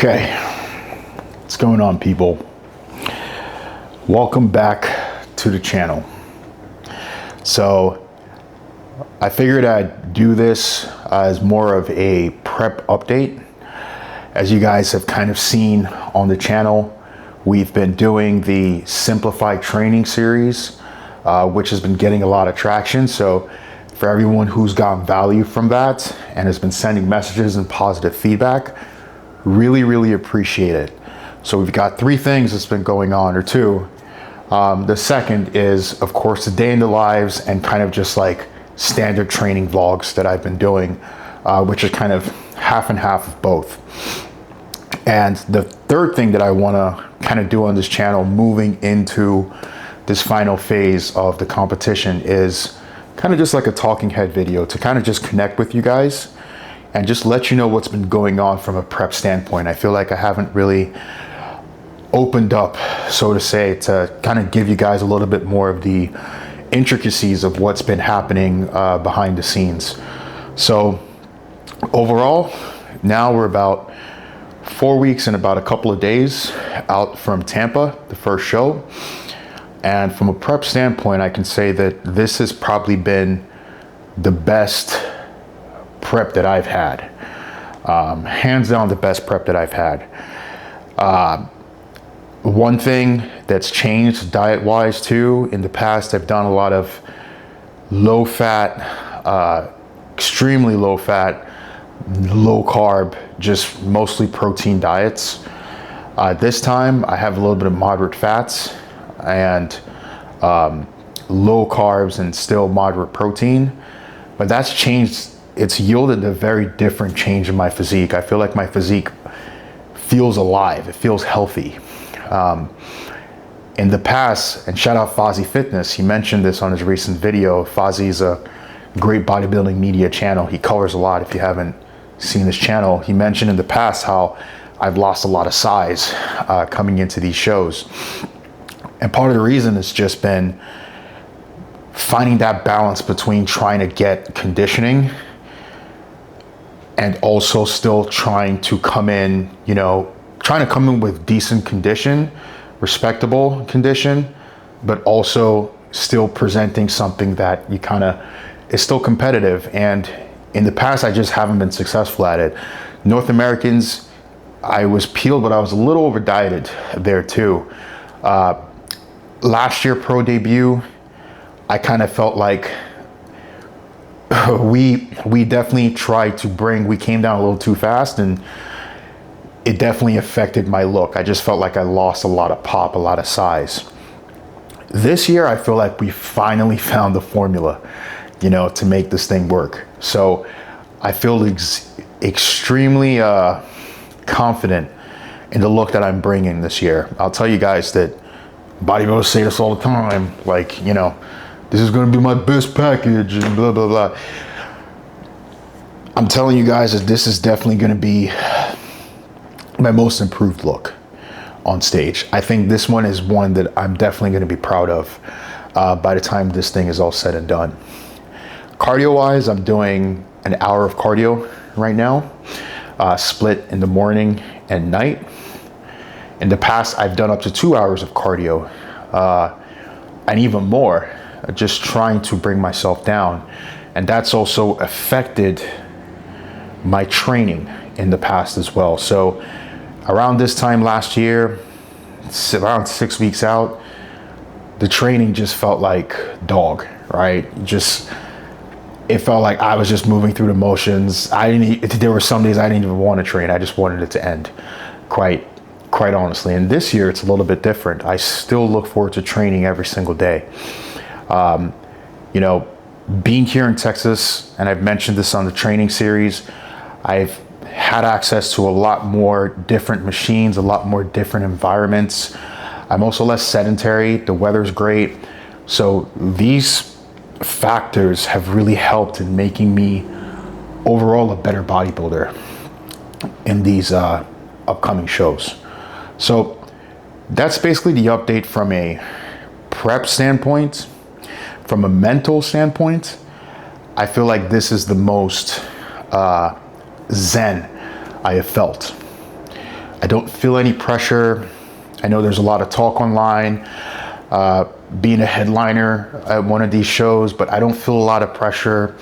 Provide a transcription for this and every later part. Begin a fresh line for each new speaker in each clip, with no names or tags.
Okay, what's going on, people? Welcome back to the channel. So I figured I'd do this as more of a prep update. As you guys have kind of seen on the channel, we've been doing the simplified training series, which has been getting a lot of traction. So for everyone who's gotten value from that and has been sending messages and positive feedback, really appreciate it. So we've got three things that's been going on, or two. The second is, of course, the day in the lives and kind of just like standard training vlogs that I've been doing, which is kind of half and half of both. And the third thing that I want to kind of do on this channel moving into this final phase of the competition is kind of just like a talking head video to kind of just connect with you guys and just let you know what's been going on from a prep standpoint. I feel like I haven't really opened up, so to say, to kind of give you guys a little bit more of the intricacies of what's been happening behind the scenes. So overall, now we're about 4 weeks and about a couple of days out from Tampa, the first show. And from a prep standpoint, I can say that this has probably been the best prep that I've had. Hands down, the best prep that I've had. One thing that's changed diet-wise too, in the past, I've done a lot of low-fat, extremely low-fat, low-carb, just mostly protein diets. This time, I have a little bit of moderate fats and low carbs and still moderate protein, but that's changed. It's yielded a very different change in my physique. I feel like my physique feels alive. It feels healthy. In the past, and shout out Fozzy Fitness, he mentioned this on his recent video. Fozzy's a great bodybuilding media channel. He covers a lot. If you haven't seen his channel, he mentioned in the past how I've lost a lot of size coming into these shows. And part of the reason has just been finding that balance between trying to get conditioning and also still trying to come in, trying to come in with decent condition, respectable condition, but also still presenting something that you kind of is still competitive. And in the past, I just haven't been successful at it. North Americans, I was peeled, but I was a little over dieted there too. Last year pro debut, I kind of felt like we definitely tried to we came down a little too fast, and it definitely affected my look. I just felt like I lost a lot of pop, a lot of size. This year, I feel like we finally found the formula, to make this thing work. So I feel extremely confident in the look that I'm bringing this year. I'll tell you guys that bodybuilders say this all the time, like, this is going to be my best package and blah, blah, blah. I'm telling you guys that this is definitely going to be my most improved look on stage. I think this one is one that I'm definitely going to be proud of by the time this thing is all said and done. Cardio wise, I'm doing an hour of cardio right now, split in the morning and night. In the past, I've done up to 2 hours of cardio and even more, just trying to bring myself down. And that's also affected my training in the past as well. So around this time last year, around 6 weeks out, the training just felt like dog, right? It felt like I was just moving through the motions. There were some days I didn't even want to train. I just wanted it to end, quite honestly. And this year it's a little bit different. I still look forward to training every single day. Being here in Texas, and I've mentioned this on the training series, I've had access to a lot more different machines, a lot more different environments. I'm also less sedentary. The weather's great. So these factors have really helped in making me overall a better bodybuilder in these upcoming shows. So that's basically the update from a prep standpoint. From a mental standpoint, I feel like this is the most zen I have felt. I don't feel any pressure. I know there's a lot of talk online, being a headliner at one of these shows, but I don't feel a lot of pressure.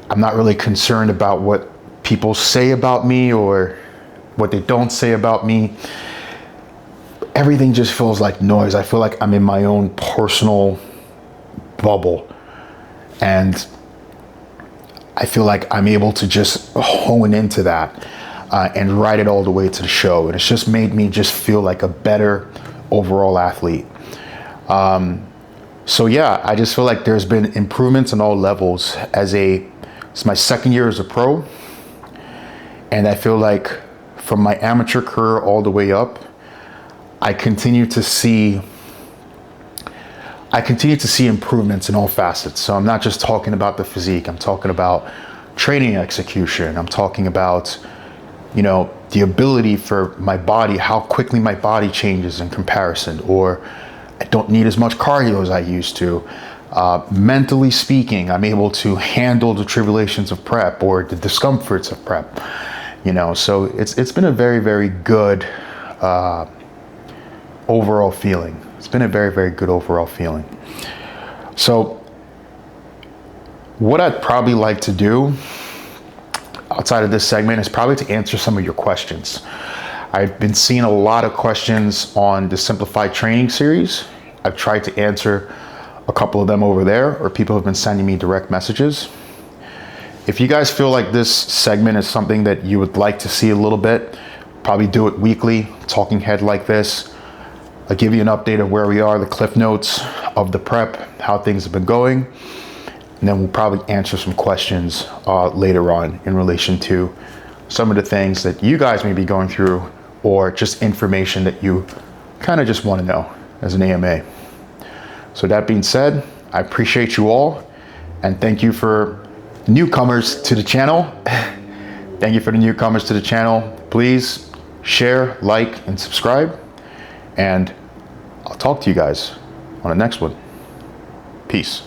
I'm not really concerned about what people say about me or what they don't say about me. Everything just feels like noise. I feel like I'm in my own personal bubble. And I feel like I'm able to just hone into that and ride it all the way to the show. And it's just made me just feel like a better overall athlete. So yeah, I just feel like there's been improvements on all levels. It's my second year as a pro. And I feel like from my amateur career all the way up, I continue to see improvements in all facets. So I'm not just talking about the physique. I'm talking about training execution. I'm talking about, the ability for my body, how quickly my body changes in comparison, or I don't need as much cardio as I used to. Mentally speaking, I'm able to handle the tribulations of prep or the discomforts of prep. So it's been a very, very good overall feeling. It's been a very, very good overall feeling. So what I'd probably like to do outside of this segment is probably to answer some of your questions. I've been seeing a lot of questions on the Simplified Training series. I've tried to answer a couple of them over there, or people have been sending me direct messages. If you guys feel like this segment is something that you would like to see a little bit, probably do it weekly, talking head like this. I'll give you an update of where we are, the cliff notes of the prep, how things have been going. And then we'll probably answer some questions later on in relation to some of the things that you guys may be going through, or just information that you kind of just want to know as an AMA. So that being said, I appreciate you all, and thank you for newcomers to the channel. Thank you for the newcomers to the channel. Please share, like, and subscribe. And I'll talk to you guys on the next one. Peace.